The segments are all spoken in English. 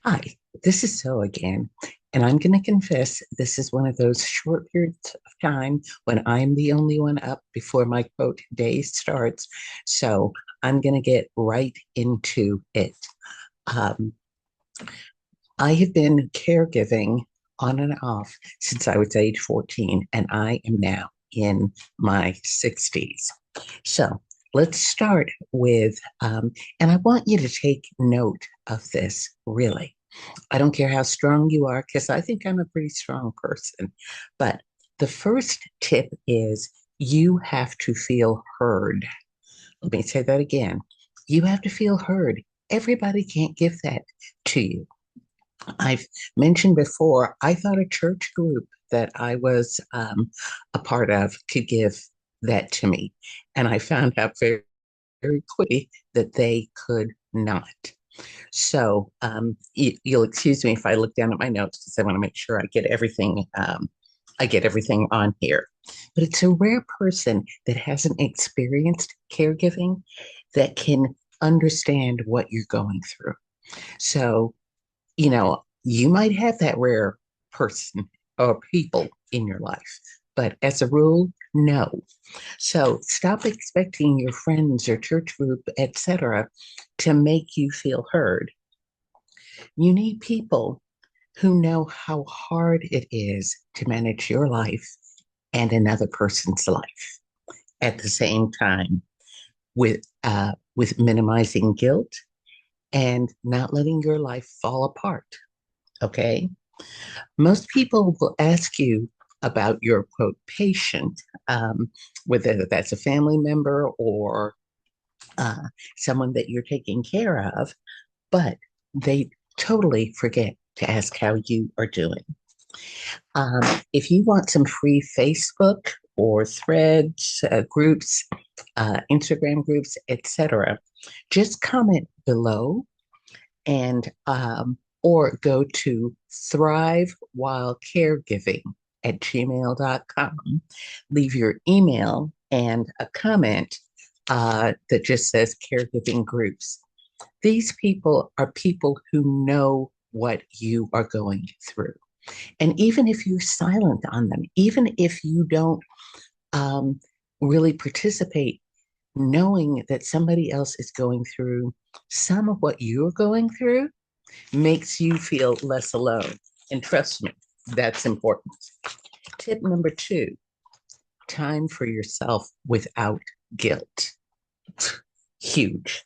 Hi, this is So again, and I'm going to confess this is one of those short periods of time when I'm the only one up before my quote day starts. So I'm going to get right into it. Um, I have been caregiving on and off since I was age 14, and I am now in my 60s. So let's start with, and I want you to take note of this really. I don't care how strong you are, because I think I'm a pretty strong person. But the first tip is you have to feel heard. Let me say that again. You have to feel heard. Everybody can't give that to you. I've mentioned before, I thought a church group that I was a part of could give that to me. And I found out very quickly that they could not. So you'll excuse me if I look down at my notes because I want to make sure I get everything. I get everything on here. But it's a rare person that hasn't experienced caregiving that can understand what you're going through. So, you might have that rare person or people in your life, but as a rule, no. So stop expecting your friends or church group, etc., to make you feel heard. You need people who know how hard it is to manage your life and another person's life at the same time with minimizing guilt and not letting your life fall apart. Okay. Most people will ask you about your quote patient, whether that's a family member or uh, someone that you're taking care of, but they totally forget to ask how you are doing. Um, if you want some free Facebook or threads, groups, Instagram groups, etc., just comment below and or go to Thrive While Caregiving at gmail.com. Leave your email and a comment that just says caregiving groups. These people are people who know what you are going through. And even if you're silent on them, even if you don't um, really participate, knowing that somebody else is going through some of what you're going through makes you feel less alone. And trust me, that's important. Tip number two, time for yourself without guilt. Huge.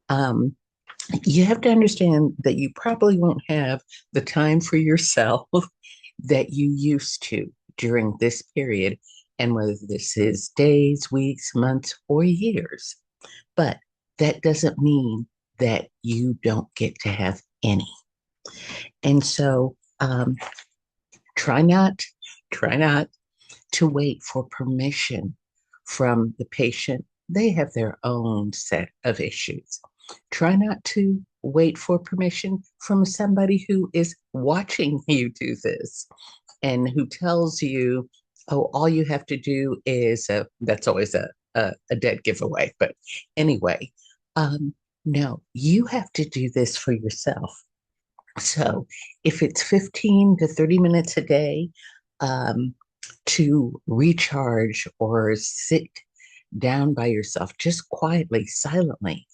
Um, you have to understand that you probably won't have the time for yourself that you used to during this period, and whether this is days, weeks, months, or years. But that doesn't mean that you don't get to have any. And so try not, try not to wait for permission from the patient. They have their own set of issues. Try not to wait for permission from somebody who is watching you do this and who tells you, oh, all you have to do is, that's always a dead giveaway. But anyway, um, no, you have to do this for yourself. So if it's 15 to 30 minutes a day um, to recharge or sit down by yourself, just quietly, silently,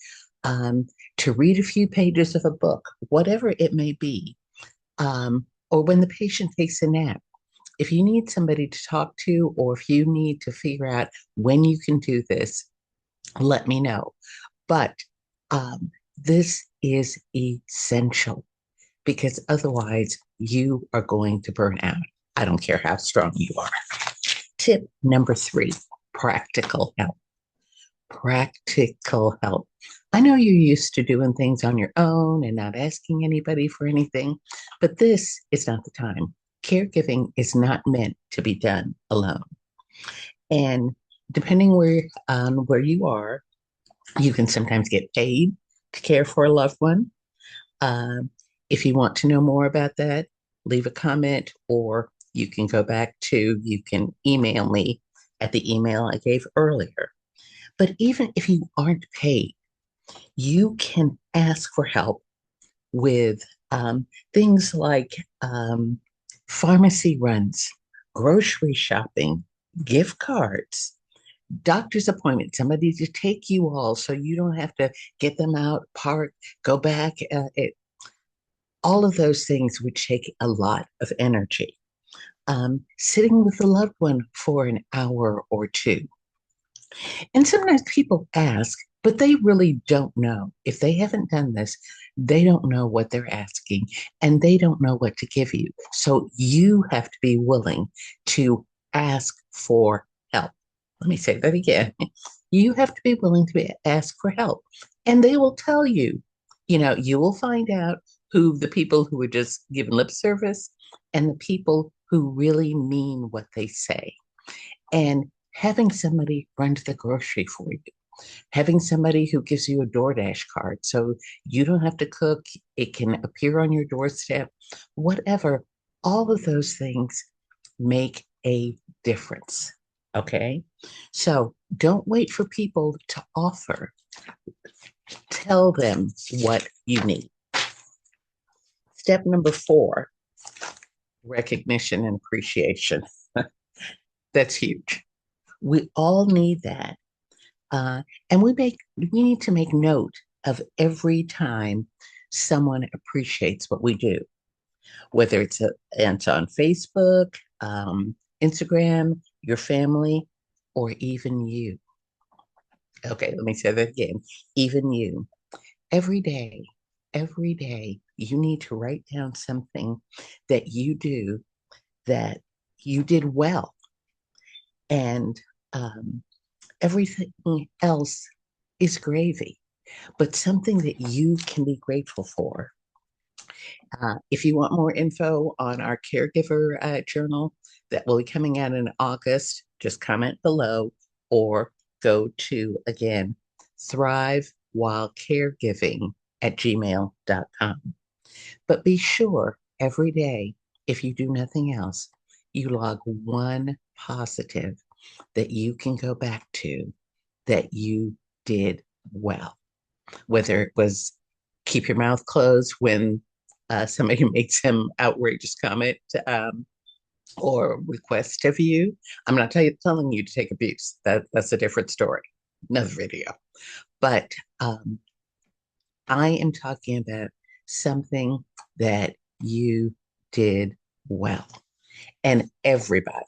um, to read a few pages of a book, whatever it may be, or when the patient takes a nap. If you need somebody to talk to, or if you need to figure out when you can do this, let me know. But this is essential because otherwise you are going to burn out. I don't care how strong you are. Tip number three, practical help. Practical help. I know you're used to doing things on your own and not asking anybody for anything, but this is not the time. Caregiving is not meant to be done alone. And depending where you are, you can sometimes get paid to care for a loved one. Um, if you want to know more about that, leave a comment or you can email me at the email I gave earlier. But even if you aren't paid, you can ask for help with Things like pharmacy runs, grocery shopping, gift cards, doctor's appointment, somebody to take you all so you don't have to get them out, park, go back. All of those things would take a lot of energy. Sitting with a loved one for an hour or two. And sometimes people ask, but they really don't know. If they haven't done this, they don't know what they're asking and they don't know what to give you. So you have to be willing to ask for help. Let me say that again. You have to be willing to ask for help, and they will tell you. You will find out who the people who are just giving lip service and the people who really mean what they say. And having somebody run to the grocery for you, having somebody who gives you a DoorDash card so you don't have to cook, it can appear on your doorstep, whatever, all of those things make a difference. Okay. So don't wait for people to offer. Tell them what you need. Step number 4, recognition and appreciation. That's huge. We all need that. And we need to make note of every time someone appreciates what we do, whether it's on Facebook, Instagram, your family, or even you. Okay, let me say that again. Even you. Every day, every day, you need to write down something that you do that you did well. And everything else is gravy, but something that you can be grateful for. If you want more info on our caregiver journal that will be coming out in August, just comment below or go to, again, Thrive While Caregiving at gmail.com. But be sure every day, if you do nothing else, you log one positive that you can go back to that you did well, whether it was keep your mouth closed when somebody makes some outrageous comment or request of you. I'm not telling you to take abuse. That's a different story, another video. But I am talking about something that you did well. And everybody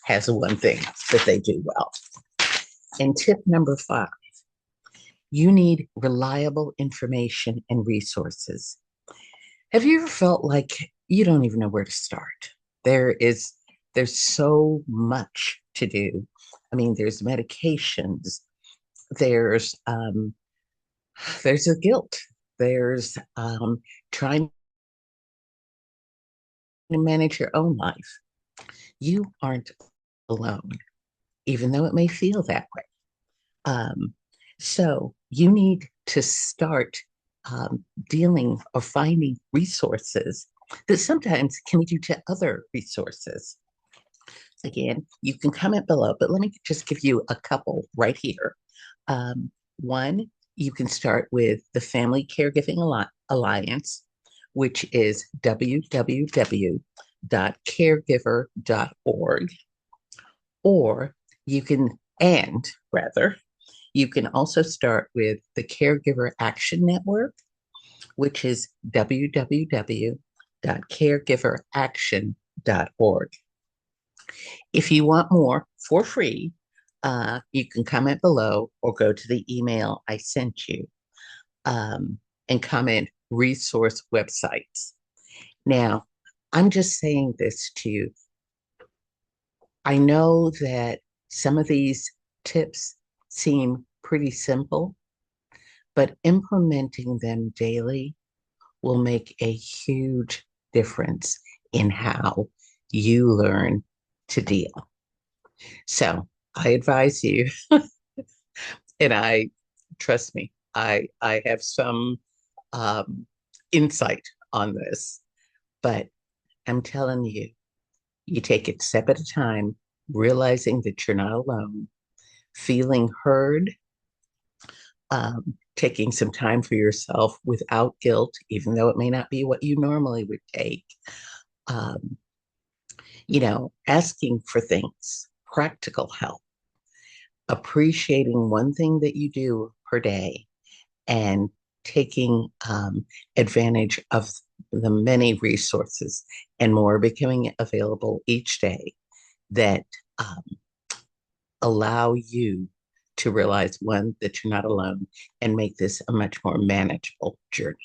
has one thing that they do well. And tip number 5, you need reliable information and resources. Have you ever felt like you don't even know where to start? There's so much to do. I mean, there's medications, there's there's a guilt, there's trying to manage your own life. You aren't alone, even though it may feel that way. Um, so you need to start dealing or finding resources that sometimes can lead you to other resources. Again, you can comment below, but let me just give you a couple right here. One, you can start with the Family Caregiving Alliance, which is www.caregiver.org. Or you can, and rather, you can also start with the Caregiver Action Network, which is www.caregiveraction.org. If you want more for free, you can comment below or go to the email I sent you and comment resource websites. Now, I'm just saying this to you. I know that some of these tips seem pretty simple, but implementing them daily will make a huge difference in how you learn to deal. So I advise you, and I trust me, I have some insight on this, but I'm telling you, you take it step at a time, realizing that you're not alone, feeling heard, taking some time for yourself without guilt, even though it may not be what you normally would take. Um, asking for things, practical help, appreciating one thing that you do per day, and taking advantage of the many resources and more becoming available each day that um, allow you to realize one, that you're not alone and make this a much more manageable journey.